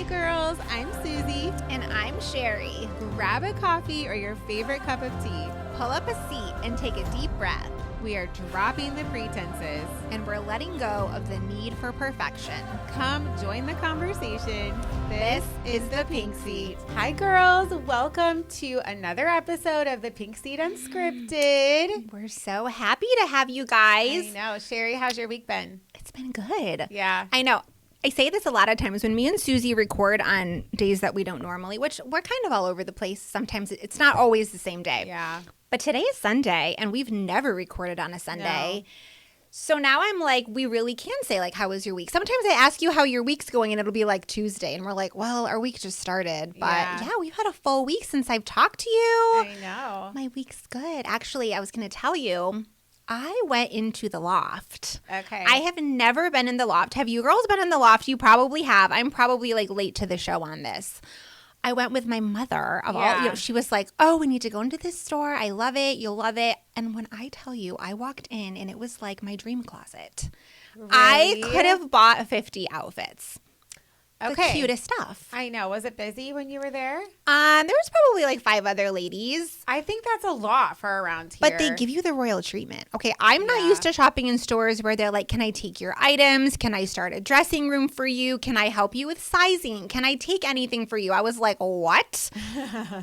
Hi girls, I'm Susie. And I'm Sherry. Grab a coffee or your favorite cup of tea. Pull up a seat and take a deep breath. We are dropping the pretenses. And we're letting go of the need for perfection. Come join the conversation. This is the Pink Seat. Hi girls, welcome to another episode of the Pink Seat Unscripted. We're so happy to have you guys. I know. Sherry, how's your week been? It's been good. Yeah. I know. I say this a lot of times when me and Susie record on days that we don't normally, which we're kind of all over the place. Sometimes it's not always the same day. Yeah. But today is Sunday, and we've never recorded on a Sunday. No. So now I'm like, we really can say, like, how was your week? Sometimes I ask you how your week's going, and it'll be like Tuesday. And we're like, well, our week just started. But yeah, we've had a full week since I've talked to you. I know. My week's good. Actually, I was going to tell you, I went into the loft. Okay. I have never been in the loft. Have you girls been in the loft? You probably have. I'm probably like late to the show on this. I went with my mother of all, she was like, oh, we need to go into this store. I love it. You'll love it. And when I tell you, I walked in and it was like my dream closet. Really? I could have bought 50 outfits. Okay. The cutest stuff. I know. Was it busy when you were there? There was probably like 5 other ladies. I think that's a lot for around here. But they give you the royal treatment. Okay, I'm not used to shopping in stores where they're like, can I take your items? Can I start a dressing room for you? Can I help you with sizing? Can I take anything for you? I was like, what?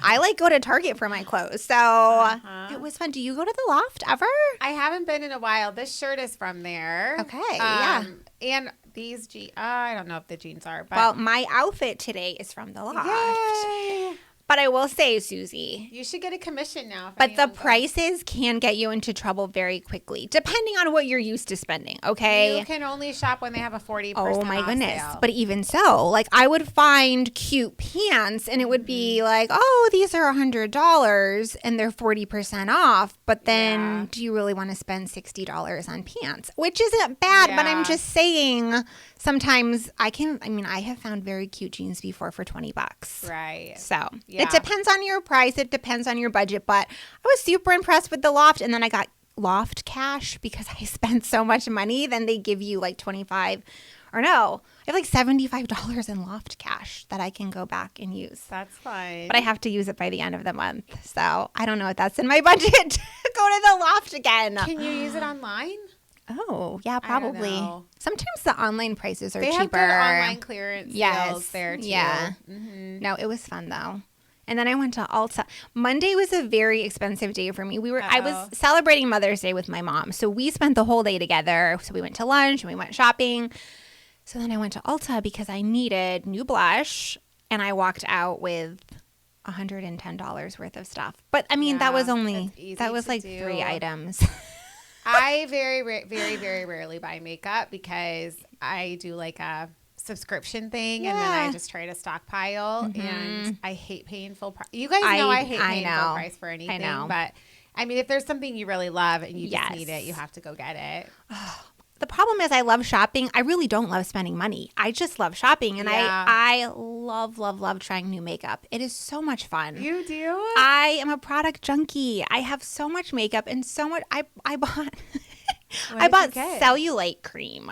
I like go to Target for my clothes. So it was fun. Do you go to the loft ever? I haven't been in a while. This shirt is from there. Okay, yeah. And these jeans, I don't know if the jeans are. But Well, my outfit today is from the loft. Yay! But I will say, Susie, You should get a commission now. but the prices can get you into trouble very quickly, depending on what you're used to spending, okay? You can only shop when they have a 40% Oh my off goodness. sale. But even so, like I would find cute pants and it would be like, oh, these are $100 and they're 40% off. But then do you really want to spend $60 on pants? Which isn't bad, but I'm just saying sometimes I have found very cute jeans before for $20. Right. So it depends on your price. It depends on your budget. But I was super impressed with the loft. And then I got loft cash because I spent so much money. Then they give you like I have like $75 in loft cash that I can go back and use. That's fine. But I have to use it by the end of the month. So I don't know if that's in my budget to go to the loft again. Can you use it online? Oh, yeah, probably. know. Sometimes the online prices are They cheaper. have good online clearance deals there too. Yeah. Mm-hmm. No, it was fun though. And then I went to Ulta. Monday was a very expensive day for me. I was celebrating Mother's Day with my mom. So we spent the whole day together. So we went to lunch and we went shopping. So then I went to Ulta because I needed new blush and I walked out with $110 worth of stuff. But I mean, that was like 3 items. I very, very rarely buy makeup because I do like a subscription thing and then I just try to stockpile and I hate paying full price. You guys know I hate paying full price for anything. I know. But I mean, if there's something you really love and you just need it, you have to go get it. The problem is I love shopping. I really don't love spending money. I just love shopping. And I love trying new makeup. It is so much fun. You do? I am a product junkie. I have so much makeup and so much. I bought cellulite cream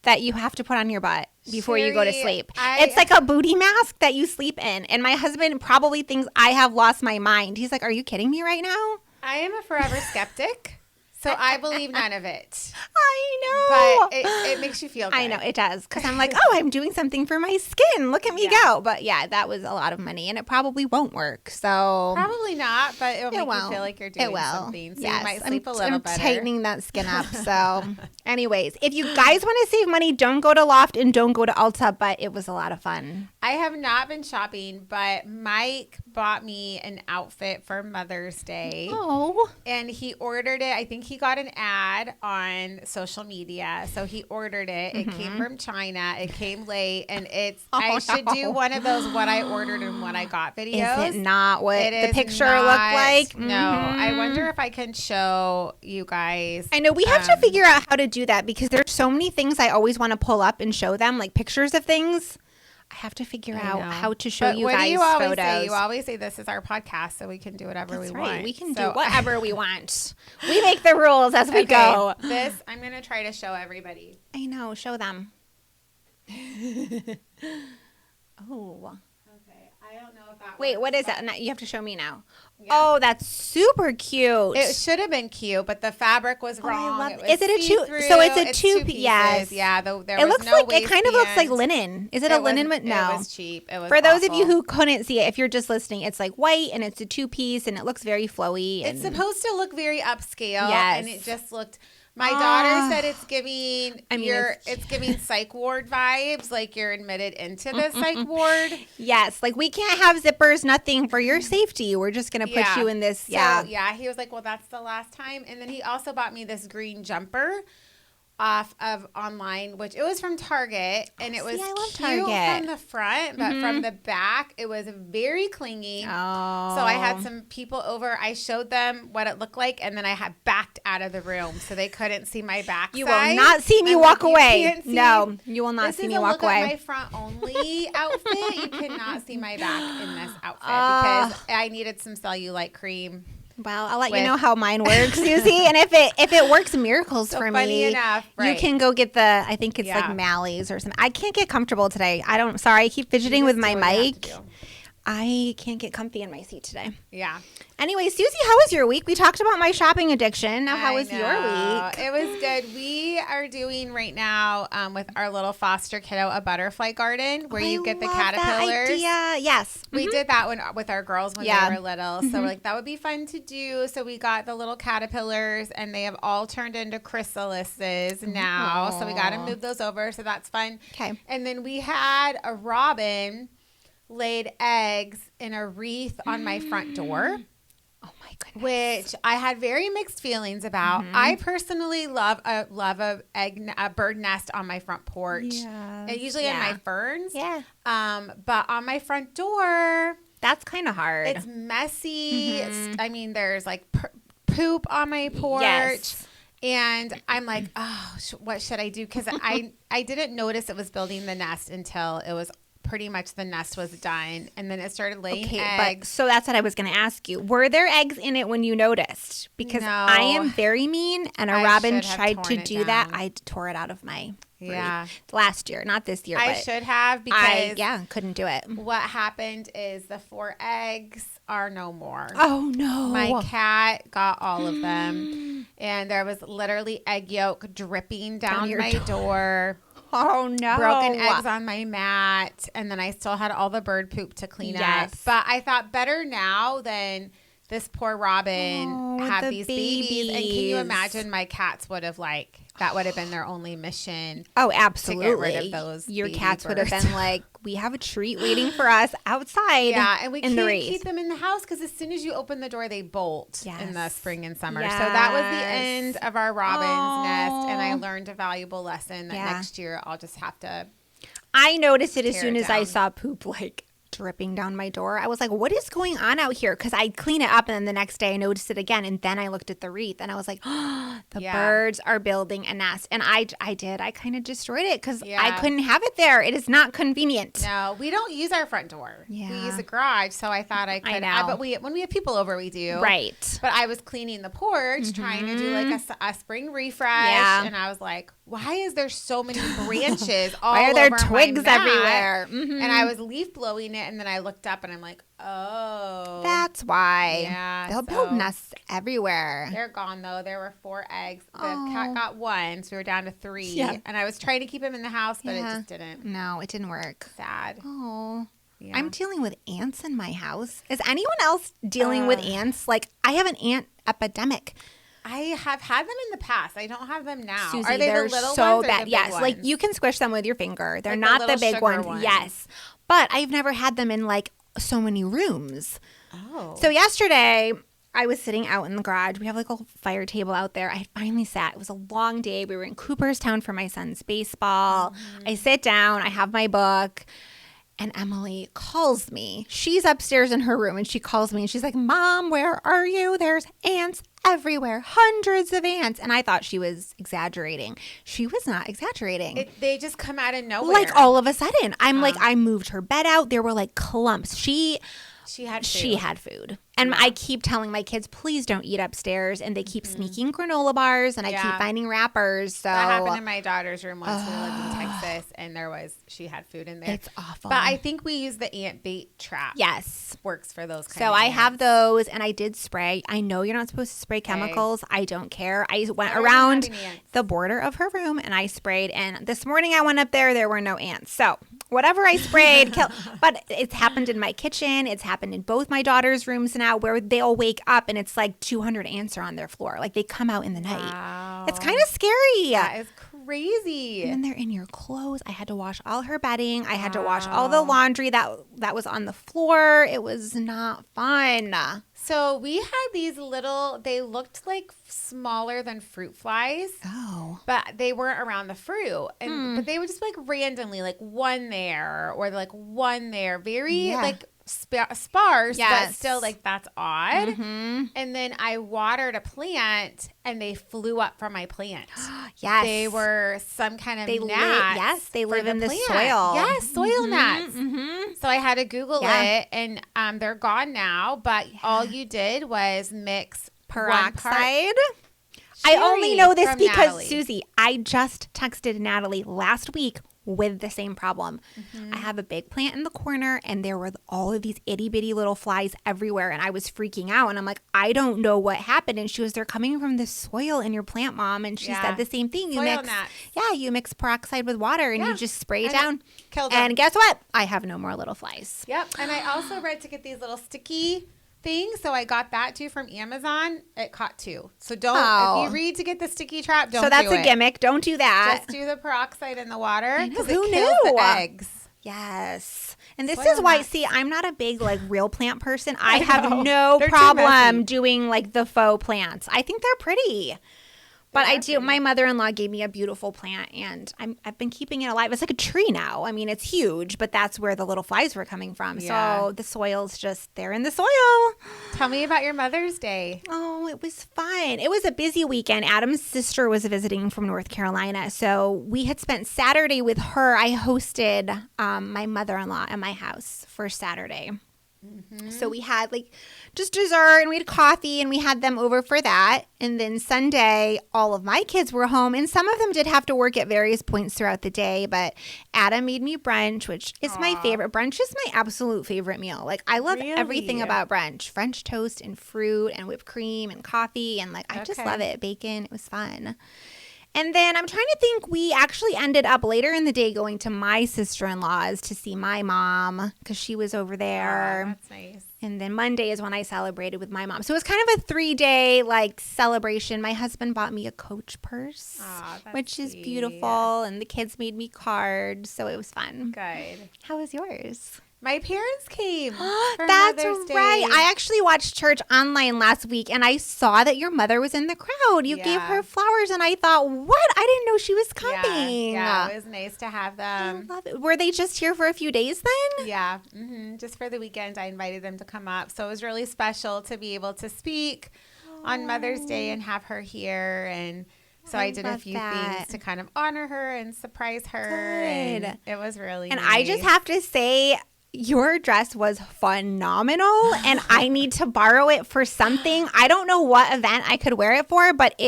that you have to put on your butt before you go to sleep. It's like a booty mask that you sleep in. And my husband probably thinks I have lost my mind. He's like, are you kidding me right now? I am a forever skeptic. So I believe none of it. I know. But it makes you feel good. I know, it does. Because I'm like, oh, I'm doing something for my skin. Look at me go. But yeah, that was a lot of money. And it probably won't work. So probably not, but it'll make you feel like you're doing something. So you might sleep a little better. I'm tightening that skin up. So anyways, if you guys want to save money, don't go to Loft and don't go to Ulta. But it was a lot of fun. I have not been shopping, but Mike bought me an outfit for Mother's Day. Oh. And he ordered it. I think he got an ad on social media. So he ordered it. It came from China. It came late. And I should do one of those what I ordered and what I got videos. Is it not what the picture looked like? No. I wonder if I can show you guys. I know we have to figure out how to do that because there's so many things I always want to pull up and show them, like pictures of things. I have to figure out how to show you guys photos. Say? You always say this is our podcast, so we can do whatever we want. We can do whatever we want. We make the rules as we go. This I'm going to try to show everybody. I know. Show them. Oh. Okay, I don't know if that. Wait, works, what is but- that? You have to show me now. Yeah. Oh, that's super cute. It should have been cute, but the fabric was Oh, I wrong. love It it. was Is it a two- see-through. so it's a It's two two pieces. yes. Yeah, there It was looks no like it kind of looks like waistband. linen. Is it a linen? No. It was cheap. It was For those of you awful. who couldn't see it, if you're just listening, it's like white and it's a two-piece and it looks very flowy. And It's supposed to look very upscale, Yes. and it just looked. My daughter said it's giving. I mean, it's giving psych ward vibes, like you're admitted into the psych ward. yes, like we can't have zippers, nothing for your safety. We're just gonna put you in this. So, Yeah. yeah. He was like, "Well, that's the last time," and then he also bought me this green jumper off of online, which it was from Target, and it was I love cute Target. from the front, but from the back, it was very clingy. Oh. So I had some people over. I showed them what it looked like, and then I had backed out of the room so they couldn't see my back. You will not see me walk away. See, No, you will not this see is me a walk look away. at my front only outfit. You cannot see my back in this outfit Ah. because I needed some cellulite cream. Well, I'll let you with- know how mine works, Susie. And if it works miracles So for funny me, enough, you right. can go get the. I think it's Yeah. like Mally's or something. I can't get comfortable today. I keep fidgeting You with just my do what you have to mic. do. I can't get comfy in my seat today. Yeah. Anyway, Susie, how was your week? We talked about my shopping addiction. Now, how I was your know. week? It was good. We are doing right now with our little foster kiddo a butterfly garden where you get the love that caterpillars. idea. Yes. We did that with our girls when Yeah. they were little. So we're like, that would be fun to do. So we got the little caterpillars and they have all turned into chrysalises now. So we got to move those over. So that's fun. Okay. And then we had a robin laid eggs in a wreath on my front door, Oh my goodness. which I had very mixed feelings about. I personally love a bird nest on my front porch. Yes. And usually in my ferns. Yeah. But on my front door, That's kind of hard. it's messy. I mean, there's like poop on my porch. Yes. And I'm like, oh, what should I do? Because I didn't notice it was building the nest until it was pretty much the nest was done. And then it started laying But eggs. so that's what I was going to ask you. Were there eggs in it when you noticed? Because No. I am very mean, and a I robin should have tried to torn it do that. down. I tore it out of my Yeah. wreath last year, not this year. I but should have because couldn't do it. what happened is the 4 eggs are no more. Oh no! My cat got all of them, and there was literally egg yolk dripping down your my door. door. Oh no! Broken eggs on my mat, and then I still had all the bird poop to clean Yes. up. But I thought better now than this poor robin Oh, had the these babies. And can you babies. imagine my cats would have that would have been their only mission. Oh, absolutely. rid of those Your baby cats would have birds. been like, "We have a treat waiting for us outside." Yeah, and we in the can't wreath. keep them in the house because as soon as you open the door, they bolt in the Yes. spring and summer. So that was the Yes. end of our robin's nest, and I Aw. learned a valuable lesson that Yeah. next year I'll just have to. I noticed it as Tear soon it as I down. saw poop like dripping down my door. I was like, what is going on out here? Because I clean it up and then the next day I noticed it again. And then I looked at the wreath and I was like, oh, the Yeah. birds are building a nest. And I did. I kind of destroyed it because I Yeah. couldn't have it there. It is not convenient. No, we don't use our front door. We Yeah. use the garage, so I thought I could. know. But when we have people over, we do. Right. But I was cleaning the porch, trying to do like a spring refresh, Yeah. and I was like, "Why is there so many branches all Why are there over my twigs mat?" everywhere? Mhm. And I was leaf blowing it, and then I looked up, and I'm like, "Oh, That's why. Yeah, They'll build so- nests everywhere. they're gone though. There were 4 eggs. The Oh. cat got 1, so we were down to 3. Yeah. And I was trying to keep him in the house, but it Yeah. just didn't. No, it didn't work. Sad. Oh. Yeah. I'm dealing with ants in my house. Is anyone else dealing with ants? Like, I have an ant epidemic. I have had them in the past. I don't have them now. Susie, Are they they're the little so ones or bad. the big Yes, like ones? you can squish them with your finger. They're Like the not the little big sugar ones. ones. Yes, but I've never had them in like so many rooms. Oh. So yesterday, I was sitting out in the garage. We have like a fire table out there. I finally sat. It was a long day. We were in Cooperstown for my son's baseball. Mm-hmm. I sit down. I have my book. And Emily calls me. She's upstairs in her room and she calls me and she's like, Mom, where are you? There's ants everywhere, hundreds of ants. And I thought she was exaggerating. She was not exaggerating. They just come out of nowhere. Like all of a sudden. I'm like, I moved her bed out. There were like clumps. She had food. And I keep telling my kids, please don't eat upstairs. And they keep sneaking granola bars, and I keep finding wrappers. So that happened in my daughter's room once. We lived in Texas, and she had food in there. It's awful. But I think we use the ant bait trap. Yes. Works for those kinds So of I ants. have those, and I did spray. I know you're not supposed to spray chemicals. I don't care. I went around the border of her room, and I sprayed. And this morning I went up there were no ants. So whatever I sprayed killed. But it's happened in my kitchen. It's happened in both my daughter's rooms now, where they'll wake up and it's like 200 ants are on their floor. Like they come out in the night. Wow. It's kind of scary. That is crazy. And then they're in your clothes. I had to wash all her bedding. I had to wash all the laundry that was on the floor. It was not fun. So we had these they looked like smaller than fruit flies. Oh. But they weren't around the fruit. But they would just like randomly, like one there or like one there. Very like sparse, but still like that's odd. And then I watered a plant and they flew up from my plant. Yes. They were some kind of gnats. They live in the plant. soil. Yes, soil gnats. So I had to Google it, and they're gone now. But all you did was mix peroxide. I only know this because, Natalie. Susie, I just texted Natalie last week with the same problem. I have a big plant in the corner, and there were all of these itty bitty little flies everywhere, and I was freaking out. And I'm like, I don't know what happened. And she was, they're coming from the soil in your plant, Mom. And she said the same thing. You mix peroxide with water, and you just spray it down. Killed them. And guess what? I have no more little flies. Yep. And I also read to get these little sticky things, so I got that too from Amazon. It caught 2. So don't if you read to get the sticky trap, don't. So that's do a gimmick. Don't do that. Just do the peroxide in the water because Who it kills knew? the eggs. Yes. And this Soil is why, nuts. see, I'm not a big like real plant person. I have know. no They're too problem messy. doing like the faux plants. I think they're pretty. But I do. My mother-in-law gave me a beautiful plant, and I've been keeping it alive. It's like a tree now. I mean, it's huge, but that's where the little flies were coming from. Yeah. So the soil's just, they're in the soil. Tell me about your Mother's Day. Oh, it was fun. It was a busy weekend. Adam's sister was visiting from North Carolina. So we had spent Saturday with her. I hosted my mother-in-law at my house for Saturday. So we had like just dessert, and we had coffee, and we had them over for that. And then Sunday, all of my kids were home, and some of them did have to work at various points throughout the day. But Adam made me brunch, which is my favorite. Brunch is my absolute favorite meal. Like I love everything about brunch: French toast and fruit and whipped cream and coffee, and like I just love it. Bacon. It was fun. And then I'm trying to think, we actually ended up later in the day going to my sister-in-law's to see my mom because she was over there. Oh, that's nice. And then Monday is when I celebrated with my mom. So it was kind of a 3-day like celebration. My husband bought me a Coach purse, which is beautiful. And the kids made me cards. So it was fun. Good. How was yours? My parents came for That's Mother's Day. right. I actually watched church online last week, and I saw that your mother was in the crowd. You gave her flowers, and I thought, what? I didn't know she was coming. Yeah, it was nice to have them. I love it. Were they just here for a few days then? Yeah, just for the weekend, I invited them to come up. So it was really special to be able to speak on Mother's Day and have her here. And so I did a few things to kind of honor her and surprise her. Good. And it was really And nice. I just have to say, your dress was phenomenal, and I need to borrow it for something. I don't know what event I could wear it for, but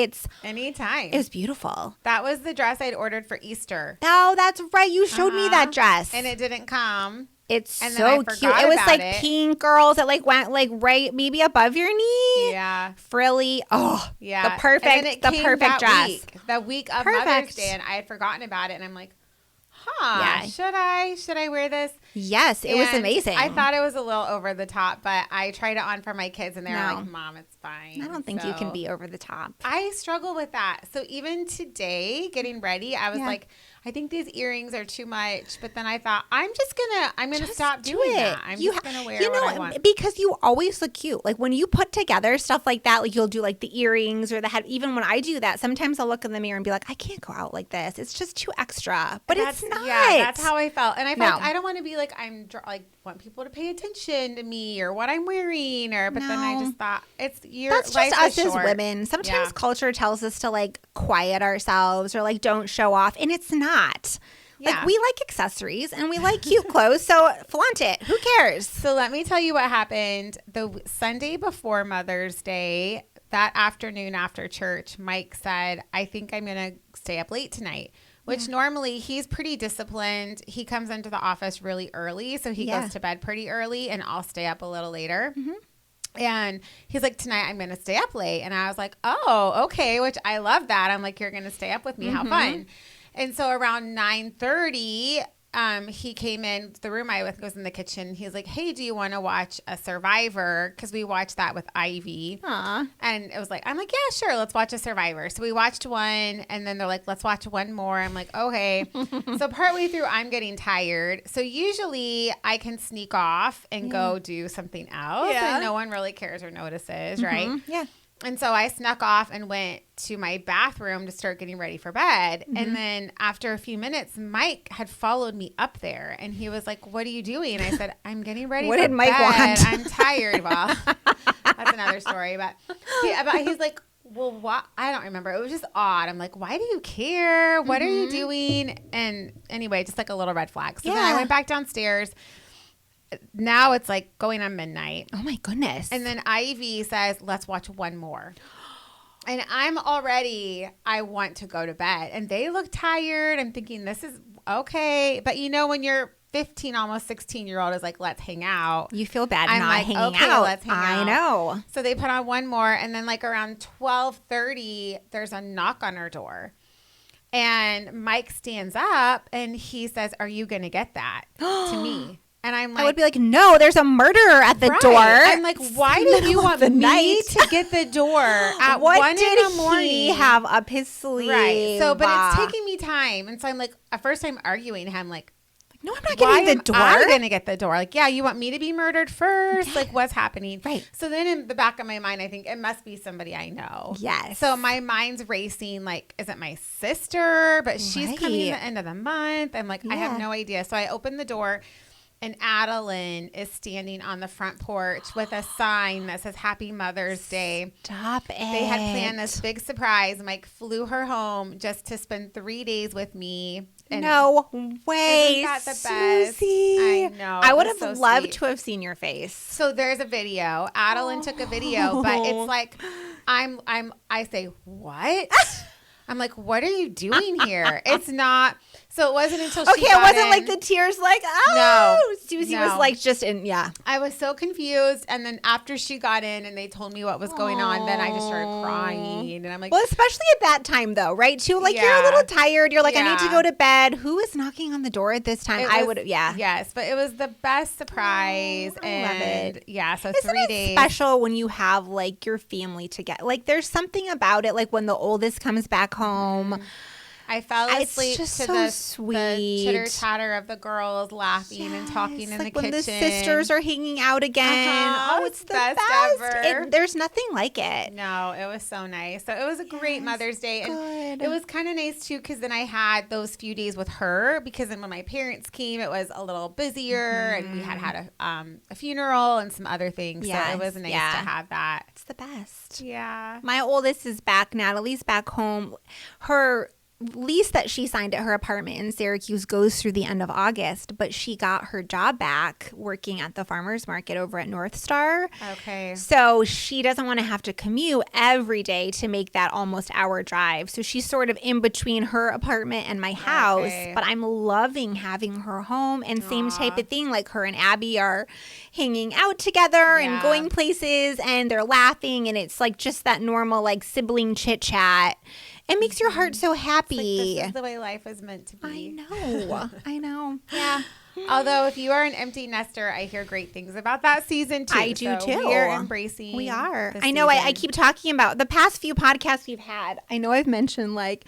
anytime. It was beautiful. That was the dress I'd ordered for Easter. Oh, that's right. You showed me that dress. And it didn't come. It's so cute. It was like pink girls that like went like right maybe above your knee. Yeah. Frilly. Oh, yeah. The perfect dress. The week of Mother's Day, and I had forgotten about it, and I'm like, should I wear this? Yes, it was amazing. I thought it was a little over the top, but I tried it on for my kids, and they're like, Mom, it's fine. I don't think you can be over the top. I struggle with that. So even today, getting ready, I was like, I think these earrings are too much. But then I thought, I'm gonna stop do doing it. that. I'm just gonna wear what I want. Because you always look cute. Like when you put together stuff like that, like you'll do like the earrings or the head. Even when I do that, sometimes I'll look in the mirror and be like, I can't go out like this. It's just too extra. But it's not. Yeah, that's how I felt. And I felt like I don't want to be like, want people to pay attention to me or what I'm wearing. But then I just thought, that's just us as women. Sometimes culture tells us to like quiet ourselves or like don't show off. And it's not. Yeah. Like we like accessories and we like cute clothes, so flaunt it. Who cares? So let me tell you what happened. The Sunday before Mother's Day, that afternoon after church, Mike said, I think I'm going to stay up late tonight, which normally he's pretty disciplined. He comes into the office really early, so he goes to bed pretty early, and I'll stay up a little later. Mm-hmm. And he's like, tonight I'm going to stay up late. And I was like, oh, okay, which I love that. I'm like, you're going to stay up with me. How fun. And so around 9:30, he came in the room I was in the kitchen. He's like, hey, do you want to watch a Survivor? Because we watched that with Ivy. Aww. And it was like, I'm like, yeah, sure. Let's watch a Survivor. So we watched one and then they're like, let's watch one more. I'm like, okay. So partway through, I'm getting tired. So usually I can sneak off and go do something else. And no one really cares or notices, right? Yeah. And so I snuck off and went to my bathroom to start getting ready for bed. Mm-hmm. And then after a few minutes, Mike had followed me up there. And he was like, what are you doing? I said, I'm getting ready for bed. What did Mike want? I'm tired. Well, that's another story. But he's like, well, what? I don't remember. It was just odd. I'm like, why do you care? What are you doing? And anyway, just like a little red flag. So then I went back downstairs. Now it's like going on midnight. Oh my goodness. And then Ivy says, let's watch one more. And I want to go to bed. And they look tired. I'm thinking, this is okay. But when you're 15, almost 16-year-old is like, let's hang out. You feel bad hanging out. Let's hang out. I know. So they put on one more. And then like around 12:30, there's a knock on our door. And Mike stands up and he says, are you going to get that to me? And I'm like, I would be like, no, there's a murderer at the door. I'm like, why do you want me to get the door at 1 in the morning? What did he have up his sleeve? Right. So, but it's taking me time. And so I'm like, at first I'm arguing him like, no, I'm not getting the door. I'm going to get the door. Like, yeah, you want me to be murdered first? Yeah. Like, what's happening? Right. So then in the back of my mind, I think it must be somebody I know. Yes. So my mind's racing like, is it my sister? But she's coming at the end of the month. I'm like, I have no idea. So I open the door. And Adeline is standing on the front porch with a sign that says Happy Mother's Day. Stop it. They had planned this big surprise. Mike flew her home just to spend 3 days with me. And no way. Isn't that the Susie. best? I know. I would have loved to have seen your face. So there's a video. Adeline took a video, but it's like I say, what? I'm like, what are you doing here? It's not. So it wasn't until she got it wasn't in. like the tears like, oh. No. Susie was like just in, I was so confused. And then after she got in and they told me what was going on, then I just started crying. And I'm like. Well, especially at that time though, right? Too, like you're a little tired. You're like, I need to go to bed. Who is knocking on the door at this time? Yes, but it was the best surprise. I love it. Yeah, so Isn't 3 days. It special when you have like your family together. Like there's something about it. Like when the oldest comes back home. I fell asleep to the chitter chatter of the girls laughing and talking in the kitchen. When the sisters are hanging out again. Oh, it's the best ever. There's nothing like it. No, it was so nice. So it was a great Mother's Day. And it was kind of nice too because then I had those few days with her because then when my parents came, it was a little busier and we had a funeral and some other things. So it was nice to have that. It's the best. Yeah. My oldest is back. Natalie's back home. Her lease that she signed at her apartment in Syracuse goes through the end of August, but she got her job back working at the farmer's market over at North Star. Okay. So she doesn't want to have to commute every day to make that almost hour drive. So she's sort of in between her apartment and my house, but I'm loving having her home and same type of thing. Like her and Abby are hanging out together and going places and they're laughing and it's like just that normal like sibling chit chat. It makes your heart so happy. It's like, this is the way life is meant to be. I know. I know. Yeah. Although if you are an empty nester, I hear great things about that season too. I do too. We are embracing. We are. I know. I keep talking about the past few podcasts we've had. I know I've mentioned like,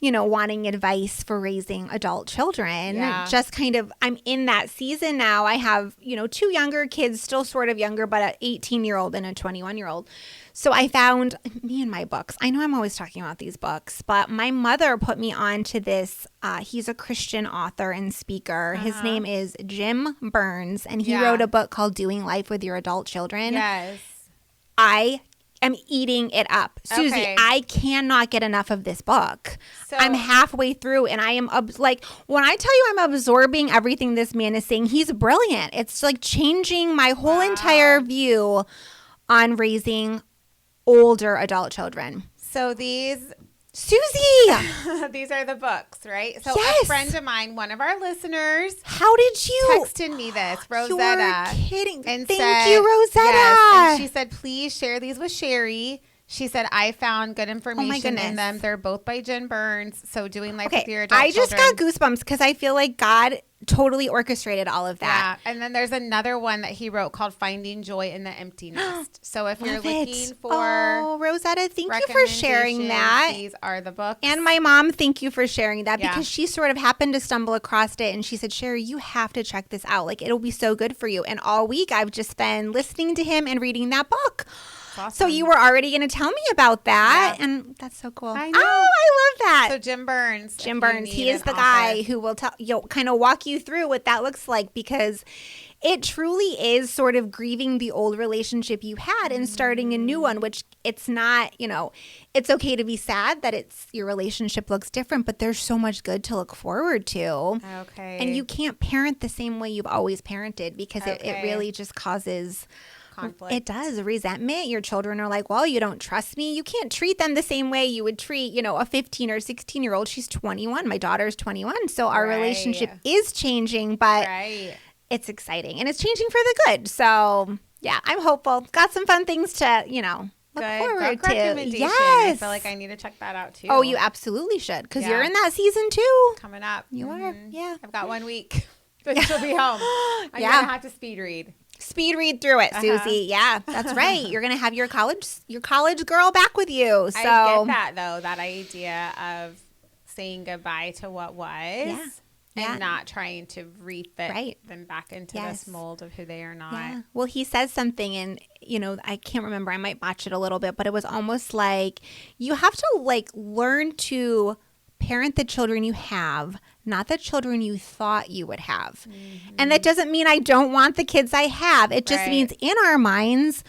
wanting advice for raising adult children. Yeah. Just kind of, I'm in that season now. I have, 2 younger kids, still sort of younger, but an 18-year-old and a 21-year-old. So I found me and my books. I know I'm always talking about these books, but my mother put me on to this. He's a Christian author and speaker. His name is Jim Burns, and he wrote a book called Doing Life with Your Adult Children. Yes. I am eating it up. Susie, Okay. I cannot get enough of this book. So- I'm halfway through and I am when I tell you I'm absorbing everything this man is saying, he's brilliant. It's like changing my whole entire view on raising older adult children. So these Susie, are the books, right? So Yes. a friend of mine, one of our listeners, how did you? texted me this, Rosetta. You're kidding. And Thank said, you, Rosetta. Yes, and she said, please share these with Sherry. She said, I found good information in goodness. them. They're both by Jen Burns. So Doing Life with Your Okay, Adult I just Children. got goosebumps because I feel like God totally orchestrated all of that. Yeah. And then there's another one that he wrote called Finding Joy in the Empty Nest. So if you're Love looking it. for Rosetta, thank you for sharing that. these are the books. And my mom, thank you for sharing that Yeah. because she sort of happened to stumble across it and she said, Sherry, you have to check this out. Like, it'll be so good for you. And all week I've just been listening to him and reading that book. Awesome. So you were already going to tell me about that. Yeah. And that's so cool. I know. Oh, I love that. So Jim Burns. Jim if you Burns, need he is an the author. guy who will tell kind of walk you through what that looks like because it truly is sort of grieving the old relationship you had and starting a new one, which it's not, it's okay to be sad that your relationship looks different, but there's so much good to look forward to. Okay. And you can't parent the same way you've always parented because it Okay. really just causes conflict. It does. Resentment. Your children are like, well, you don't trust me. You can't treat them the same way you would treat, a 15 or 16-year-old. She's 21. My daughter's 21. So our Right. relationship is changing, but Right. it's exciting and it's changing for the good. So yeah, I'm hopeful. Got some fun things to, look Good forward book to. recommendation. Yes. I feel like I need to check that out too. Oh, you absolutely should because you're Yeah. in that season too. Coming up. You are. Mhm. Yeah. I've got 1 week. Then she'll be home. I'm Yeah. gonna have to speed read. Speed read through it, Susie. Yeah, that's right. You're gonna have your college girl back with you. So I get that though, that idea of saying goodbye to what was Yeah. and not trying to refit Right. them back into Yes. this mold of who they are not. Yeah. Well, he says something, and I can't remember. I might botch it a little bit, but it was almost like you have to learn to parent the children you have, not the children you thought you would have. And that doesn't mean I don't want the kids I have. It just Right. means in our minds,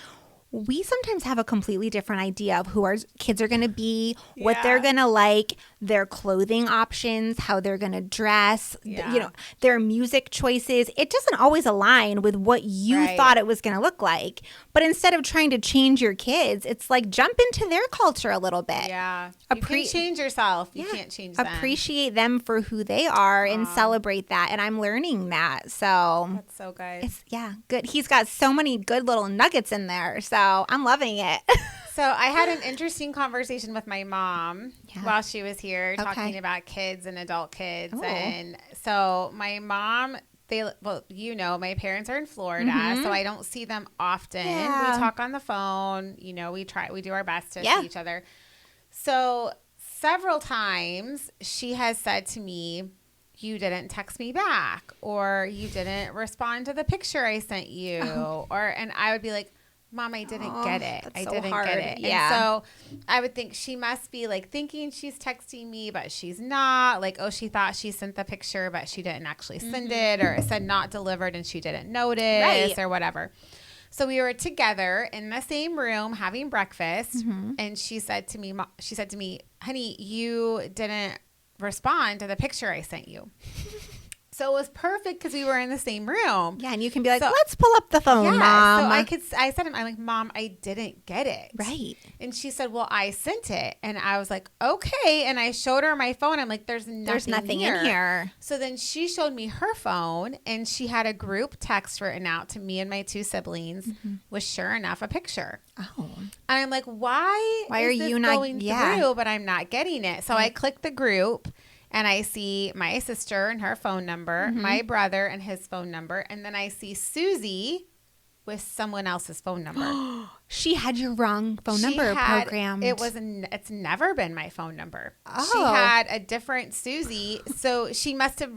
we sometimes have a completely different idea of who our kids are going to be, what they're Yeah. going to like, their clothing options, how they're going to dress, Yeah. their music choices. It doesn't always align with what you Right. thought it was going to look like. But instead of trying to change your kids, it's like jump into their culture a little bit. Yeah. You can change yourself. You can't change them. Appreciate them for who they are and celebrate that. And I'm learning that. So That's so good. it's good. He's got so many good little nuggets in there. So I'm loving it. So I had an interesting conversation with my mom while she was here talking Okay. about kids and adult kids. Oh. And so my mom, my parents are in Florida, so I don't see them often. Yeah. We talk on the phone, we do our best to Yeah. see each other. So several times she has said to me, you didn't text me back, or you didn't respond to the picture I sent you, and I would be like, Mom, I didn't get it. that's I so didn't hard. get it. Yeah. And so I would think she must be thinking she's texting me, but she's not. She thought she sent the picture, but she didn't actually send it, or it said not delivered and she didn't notice, Right. or whatever. So we were together in the same room having breakfast, and she said to me, honey, you didn't respond to the picture I sent you. So it was perfect because we were in the same room. Yeah, and you can be like, So- let's pull up the phone, Mom. So I said, I'm like, Mom, I didn't get it. Right. And she said, well, I sent it. And I was like, okay. And I showed her my phone. I'm like, there's nothing in here. So then she showed me her phone, and she had a group text written out to me and my 2 siblings with, sure enough, a picture. Oh. And I'm like, why Why is are this you not- going yeah. through, but I'm not getting it? So I click the group, and I see my sister and her phone number, my brother and his phone number, and then I see Susie with someone else's phone number. She had your wrong phone number programmed. It's never been my phone number. Oh. She had a different Susie, so she must have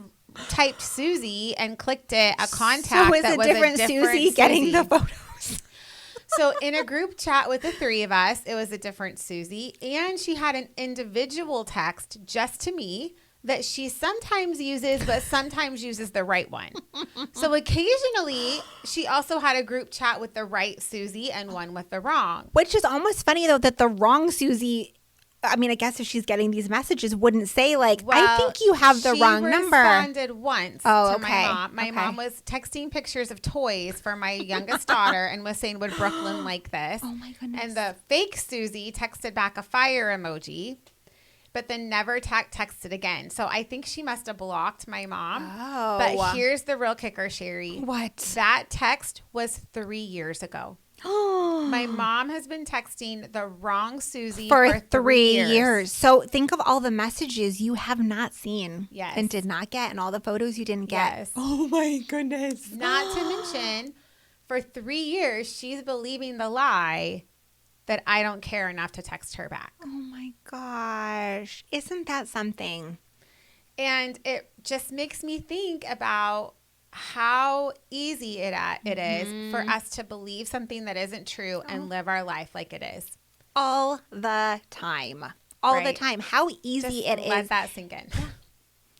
typed Susie and clicked it a contact. So was that a was different Susie getting the photos. So in a group chat with the three of us, it was a different Susie, and she had an individual text just to me that she sometimes uses, but sometimes uses the right one. So occasionally, she also had a group chat with the right Susie and one with the wrong. Which is almost funny, though, that the wrong Susie, I mean, I guess if she's getting these messages, wouldn't say, like, I think you have the wrong number. She responded once to okay. my mom. My mom was texting pictures of toys for my youngest daughter and was saying, would Brooklyn like this? Oh, my goodness. And the fake Susie texted back a fire emoji, but then never texted again. So I think she must have blocked my mom. Oh. But here's the real kicker, Sherry. What? That text was 3 years ago. My mom has been texting the wrong Susie for 3 years. So think of all the messages you have not seen Yes. and did not get, and all the photos you didn't get. Yes. Oh, my goodness. Not to mention, for 3 years, she's believing the lie that I don't care enough to text her back. Oh, my gosh. Isn't that something? And it just makes me think about how easy it is for us to believe something that isn't true and live our life like it is. All the time. All the Right. time. How easy Just it let is. that sink in.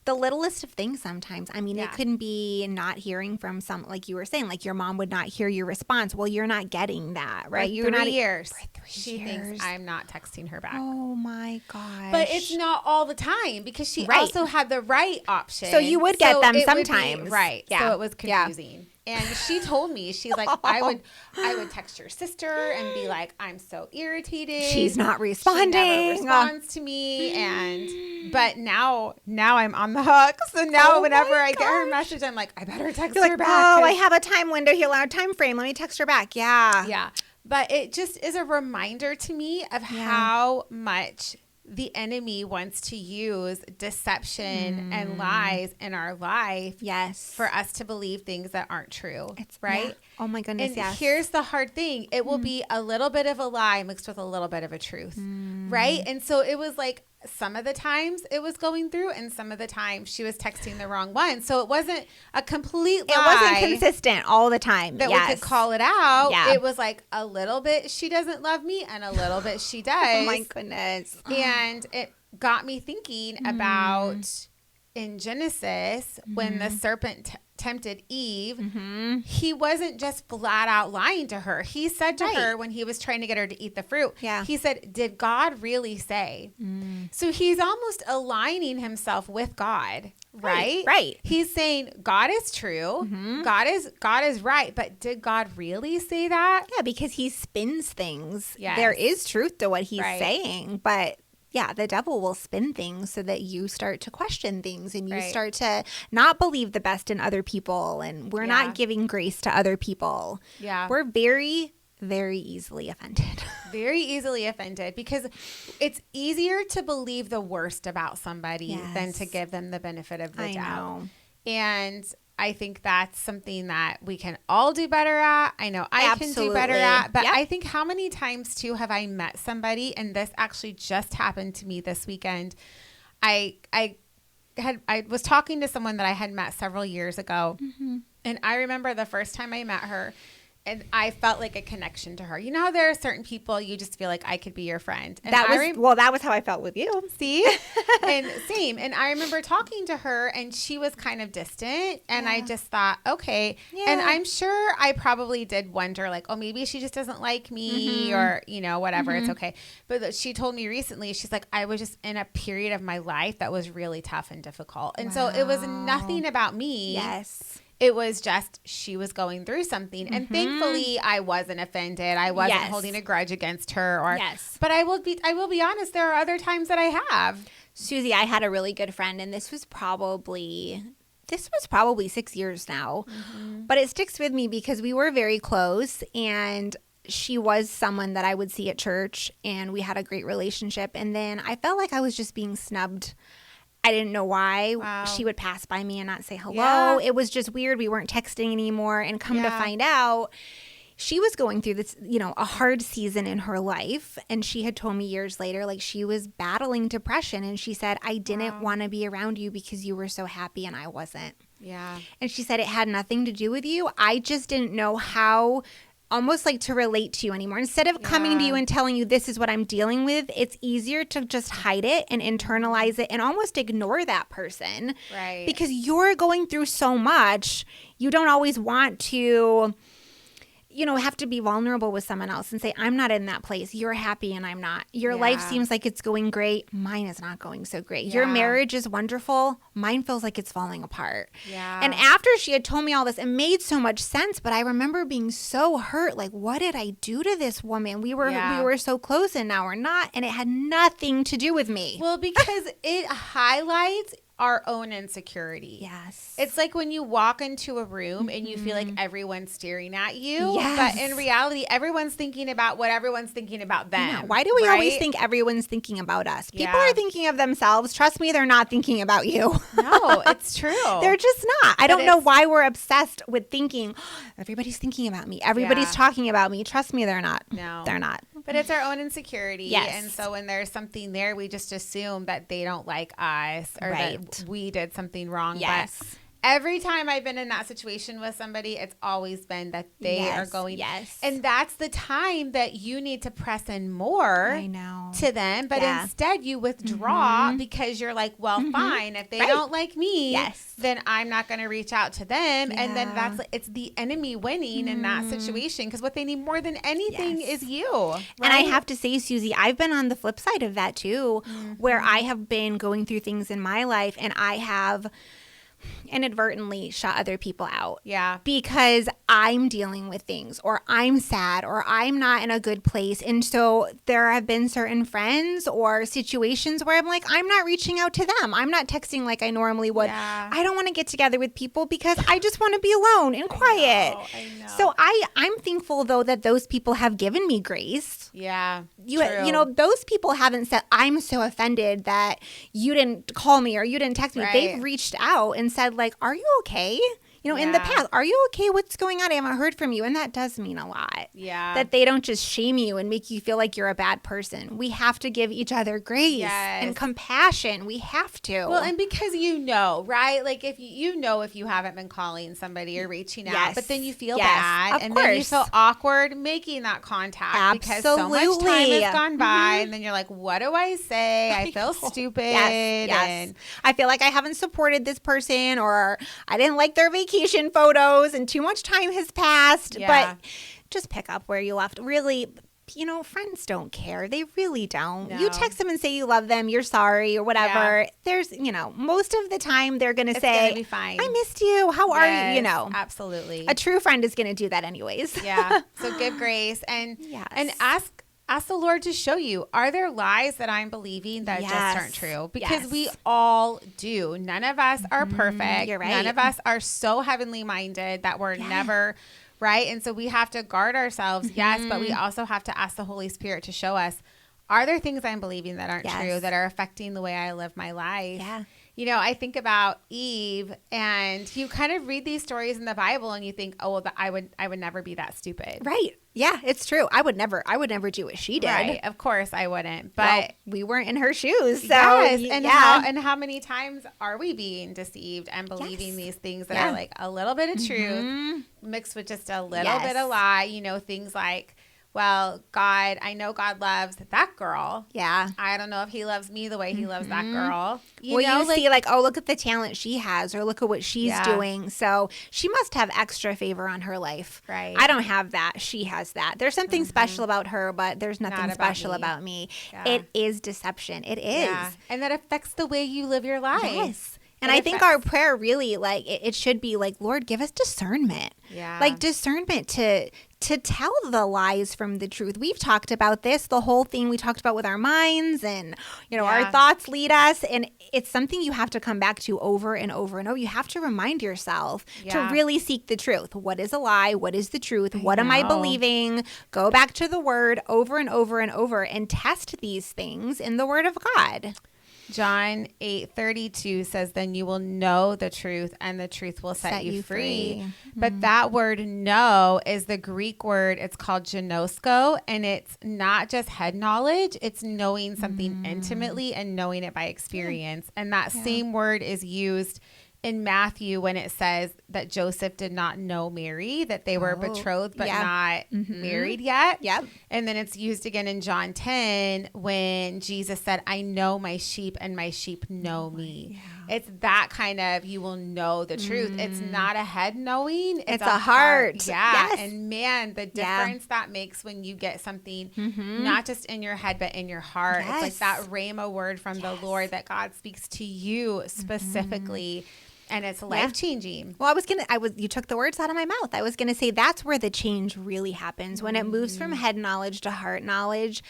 The littlest of things sometimes. I mean, Yeah. it couldn't be not hearing from like you were saying, like your mom would not hear your response. Well, you're not getting that, right? For You're 3 not years. For 3 She years. thinks I'm not texting her back. Oh my gosh. But it's not all the time because she Right. also had the right option. So you would get them it would be- sometimes. right. Yeah. So it was Yeah. confusing. And she told me, she's like, I would text your sister and be like, I'm so irritated. She's not She responding. never responds to me. But now I'm on the hook. So now whenever I get her message, I'm like, I better text You're her like, back. oh, 'cause- I have a time window here, a time frame. Let me text her back. Yeah. Yeah. But it just is a reminder to me of how much the enemy wants to use deception and lies in our life Yes. for us to believe things that aren't true. It's right. yeah. Oh my goodness. And yes. here's the hard thing. It will be a little bit of a lie mixed with a little bit of a truth. Right. And so it was like some of the times it was going through and some of the times she was texting the wrong one. So it wasn't a complete lie. It wasn't consistent all the time. That yes. we could call it out. Yeah. It was like a little bit she doesn't love me and a little bit she does. Oh my goodness. And it got me thinking about in Genesis when the serpent tempted Eve, he wasn't just flat out lying to her. He said to her when he was trying to get her to eat the fruit, he said, did God really say? So he's almost aligning himself with God. Right. He's saying God is true. God is right. But did God really say that? Yeah, because he spins things. Yes. There is truth to what he's saying, but yeah, the devil will spin things so that you start to question things and you start to not believe the best in other people, and we're not giving grace to other people. Yeah. We're very, very easily offended. Very easily offended because it's easier to believe the worst about somebody than to give them the benefit of the doubt. Know. And I think that's something that we can all do better at. I know I can do better at, but I think how many times too have I met somebody, and this actually just happened to me this weekend. I was talking to someone that I had met several years ago, and I remember the first time I met her, and I felt like a connection to her. You know how there are certain people you just feel like I could be your friend. And that was how I felt with you. See? And same. And I remember talking to her and she was kind of distant. And I just thought, okay. Yeah. And I'm sure I probably did wonder like, oh, maybe she just doesn't like me or, you know, whatever. It's okay. But she told me recently, she's like, I was just in a period of my life that was really tough and difficult. And so it was nothing about me. Yes. It was just she was going through something. And thankfully I wasn't offended. I wasn't holding a grudge against her but I will be honest, there are other times that I have. Susie, I had a really good friend, and this was probably 6 years now. But it sticks with me because we were very close, and she was someone that I would see at church, and we had a great relationship. And then I felt like I was just being snubbed. I didn't know why. Wow. She would pass by me and not say hello. Yeah. It was just weird. We weren't texting anymore. And come to find out, she was going through this, a hard season in her life. And she had told me years later, like she was battling depression. And she said, I didn't want to be around you because you were so happy and I wasn't. Yeah. And she said it had nothing to do with you. I just didn't know how almost like to relate to you anymore. Instead of coming to you and telling you this is what I'm dealing with, it's easier to just hide it and internalize it and almost ignore that person. Right. Because you're going through so much. You don't always want to, have to be vulnerable with someone else and say, I'm not in that place. You're happy and I'm not. Your life seems like it's going great. Mine is not going so great. Your marriage is wonderful. Mine feels like it's falling apart. Yeah. And after she had told me all this, it made so much sense. But I remember being so hurt. Like, what did I do to this woman? We were so close and now we're not. And it had nothing to do with me. Well, because it highlights our own insecurity. Yes. It's like when you walk into a room and you feel like everyone's staring at you. Yes. But in reality, everyone's thinking about what everyone's thinking about them. Yeah. Why do we always think everyone's thinking about us? People Yeah. are thinking of themselves. Trust me, they're not thinking about you. No, it's true. They're just not. I don't know why we're obsessed with thinking, everybody's thinking about me. Everybody's talking about me. Trust me, they're not. No. They're not. But it's our own insecurity. Yes. And so when there's something there, we just assume that they don't like us or that we did something wrong. Yes. But every time I've been in that situation with somebody, it's always been that they are going. Yes. And that's the time that you need to press in more I know. to them. But instead you withdraw because you're like, well, fine. If they don't like me, then I'm not going to reach out to them. Yeah. And then it's the enemy winning in that situation because what they need more than anything is you. Right? And I have to say, Susie, I've been on the flip side of that too, where I have been going through things in my life and I have inadvertently shut other people out. Yeah. Because I'm dealing with things or I'm sad or I'm not in a good place. And so there have been certain friends or situations where I'm like, I'm not reaching out to them. I'm not texting like I normally would. Yeah. I don't want to get together with people because I just want to be alone and quiet. I know. So I'm thankful though that those people have given me grace. Yeah. You those people haven't said, I'm so offended that you didn't call me or you didn't text me. Right. They've reached out and said like, are you okay? In the past, are you okay? What's going on? I haven't heard from you. And that does mean a lot. Yeah. That they don't just shame you and make you feel like you're a bad person. We have to give each other grace and compassion. We have to. Well, and because right? Like if if you haven't been calling somebody or reaching out, but then you feel bad and then you feel awkward making that contact because so much time has gone by and then you're like, what do I say? I feel stupid. Yes. And I feel like I haven't supported this person or I didn't like their vacation photos and too much time has passed. But just pick up where you left. Really, friends don't care. They really don't. No. You text them and say you love them, you're sorry or whatever. Yeah. There's, most of the time they're going to It's say, gonna be fine. I missed you. How are you? Absolutely. A true friend is going to do that anyways. Yeah. So give grace and ask the Lord to show you, are there lies that I'm believing that just aren't true? Because we all do. None of us are perfect. You're right. None of us are so heavenly minded that we're never right. And so we have to guard ourselves. Yes. But we also have to ask the Holy Spirit to show us, are there things I'm believing that aren't true, that are affecting the way I live my life? Yeah. I think about Eve and you kind of read these stories in the Bible and you think, oh, well, I would never be that stupid. Right. Yeah, it's true. I would never do what she did. Right. Of course I wouldn't. But we weren't in her shoes. So how many times are we being deceived and believing these things that are like a little bit of truth mixed with just a little bit of lie, things like, well, I know God loves that girl. Yeah. I don't know if he loves me the way he loves that girl. You see like, oh, look at the talent she has or look at what she's doing. So she must have extra favor on her life. Right. I don't have that. She has that. There's something special about her, but there's nothing special about me. Yeah. It is deception. It is. Yeah. And that affects the way you live your life. Yes. And I think our prayer really, like, it should be like, Lord, give us discernment. Yeah. Like discernment to tell the lies from the truth. We've talked about this, the whole thing we talked about with our minds and, our thoughts lead us. And it's something you have to come back to over and over and over. You have to remind yourself to really seek the truth. What is a lie? What is the truth? What am I believing? Go back to the word over and over and over and test these things in the word of God. John 8:32 says, then you will know the truth and the truth will set you free. Mm-hmm. But that word know is the Greek word. It's called ginosko, and it's not just head knowledge. It's knowing something intimately and knowing it by experience. And that same word is used in Matthew when it says that Joseph did not know Mary, that they were betrothed but not married yet. Yep. And then it's used again in John 10 when Jesus said, I know my sheep and my sheep know me. Yeah. It's that kind of, you will know the truth. It's not a head knowing. It's a heart. Yeah. Yes. And man, the difference that makes when you get something not just in your head, but in your heart. Yes. It's like that rhema word from the Lord that God speaks to you specifically. And it's life-changing. Well, you took the words out of my mouth. I was going to say that's where the change really happens. When it moves from head knowledge to heart knowledge,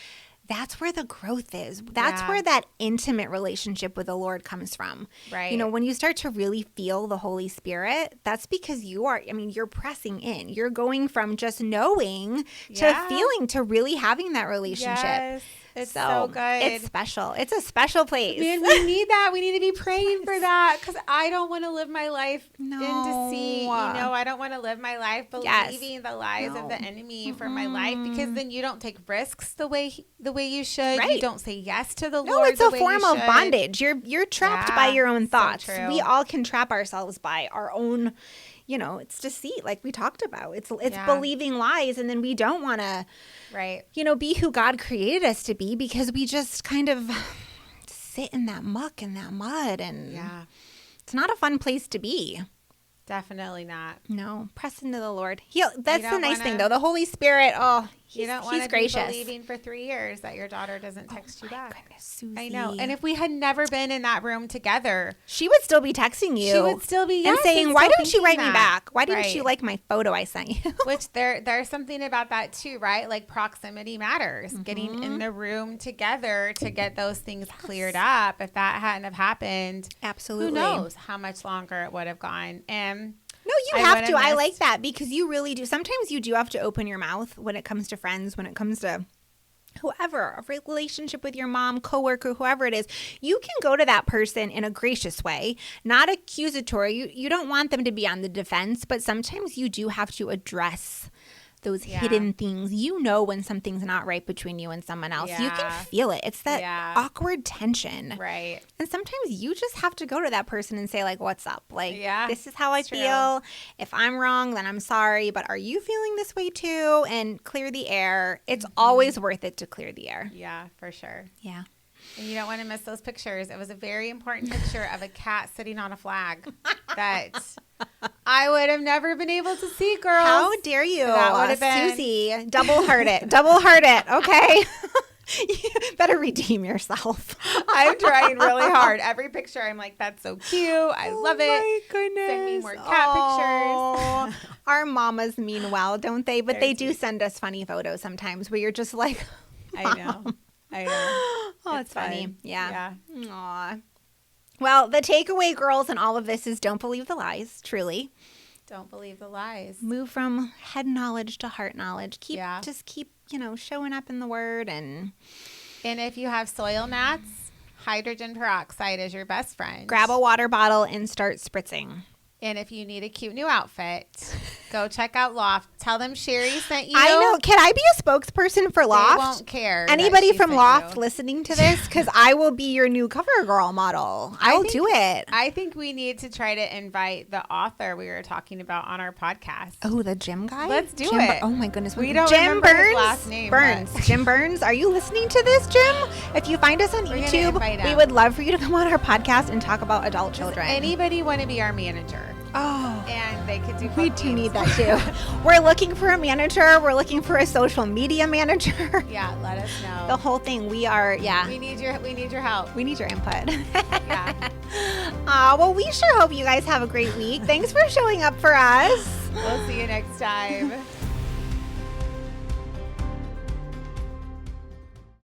that's where the growth is. That's where that intimate relationship with the Lord comes from. Right. You know, when you start to really feel the Holy Spirit, that's because you're pressing in. You're going from just knowing to feeling to really having that relationship. Yes. It's so good. It's special. It's a special place. Man, we need that. We need to be praying for that because I don't want to live my life in deceit. You know, I don't want to live my life believing the lies of the enemy for my life because then you don't take risks the way you should. Right. You don't say yes to the Lord. No, it's a form of bondage. You're trapped by your own thoughts. So we all can trap ourselves by our own. You know, it's deceit, like we talked about. It's believing lies, and then we don't want to, be who God created us to be because we just kind of sit in that muck and that mud, and it's not a fun place to be. Definitely not. No, press into the Lord. That's the nice thing, though. The Holy Spirit, he's gracious. Be believing for 3 years that your daughter doesn't text you back. Goodness, Susie. I know. And if we had never been in that room together, she would still be texting you. She would still be and saying, "Why didn't you write me back? Why didn't you like my photo I sent you?" Which there's something about that too, right? Like proximity matters. Getting in the room together to get those things cleared up. If that hadn't have happened, absolutely, who knows how much longer it would have gone. And no, you have to. I like that because you really do. Sometimes you do have to open your mouth when it comes to friends, when it comes to whoever, a relationship with your mom, coworker, whoever it is. You can go to that person in a gracious way, not accusatory. You don't want them to be on the defense, but sometimes you do have to address those hidden things. You know when something's not right between you and someone else. You can feel it. It's that awkward tension. Right. And sometimes you just have to go to that person and say, like, what's up? Like, this is how I feel. If I'm wrong, then I'm sorry. But are you feeling this way too? And clear the air. It's always worth it to clear the air. Yeah, for sure. Yeah. And you don't want to miss those pictures. It was a very important picture of a cat sitting on a flag that I would have never been able to see, girls. How dare you? That would have been Susie. Double heart it. Okay. You better redeem yourself. I'm trying really hard. Every picture, I'm like, that's so cute. I love it. Oh, my goodness. Send me more cat pictures. Our mamas mean well, don't they? But they do send us funny photos sometimes where you're just like, Mom. I know. Oh, it's funny. Yeah. Aw. Well, the takeaway, girls, in all of this is don't believe the lies, truly. Don't believe the lies. Move from head knowledge to heart knowledge. Just keep, showing up in the word. And if you have soil gnats, hydrogen peroxide is your best friend. Grab a water bottle and start spritzing. And if you need a cute new outfit, go check out Loft. Tell them Sherry sent you. I know. Can I be a spokesperson for Loft? They won't care. Anybody from Loft listening to this? Because I will be your new cover girl model. I'll do it. I think we need to try to invite the author we were talking about on our podcast. Oh, the gym guy? Let's do it. Oh, my goodness. We don't remember his last name. Jim Burns. Are you listening to this, Jim? If you find us on YouTube, we would love for you to come on our podcast and talk about adult children. Does anybody want to be our manager? Oh. And they could do We do need that too. We're looking for a manager. We're looking for a social media manager. Yeah, let us know. The whole thing. We need your help. We need your input. Yeah. Well, we sure hope you guys have a great week. Thanks for showing up for us. We'll see you next time.